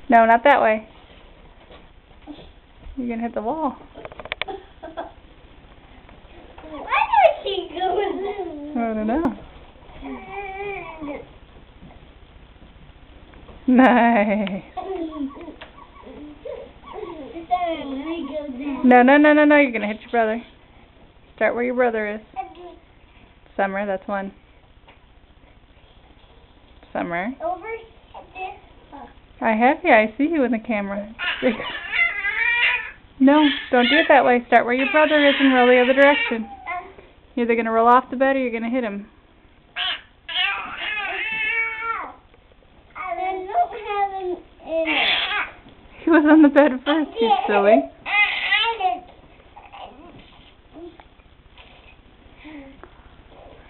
No, not that way. You're gonna hit the wall. Why does she go in? I don't know. Nice. No, no, no, no, no. You're gonna hit your brother. Start where your brother is. Summer, that's one. Summer. Over this. I have you. I see you in the camera. No, don't do it that way. Start where your brother is and roll the other direction. You're either going to roll off the bed or you're going to hit him. He was on the bed first, you silly.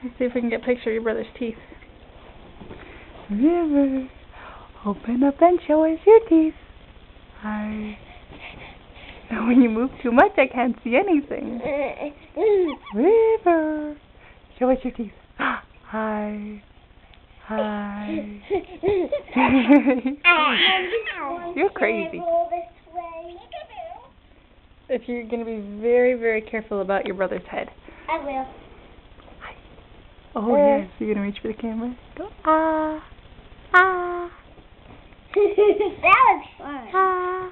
Let's see if we can get a picture of your brother's teeth. River, open up and show us your teeth. Hi. Now when you move too much, I can't see anything. River, show us your teeth. Hi. Hi. You're crazy. If you're going to be very, very careful about your brother's head. I will. Oh, yes. You're going to reach for the camera? Go, ah. Ah. That was fun. Ah.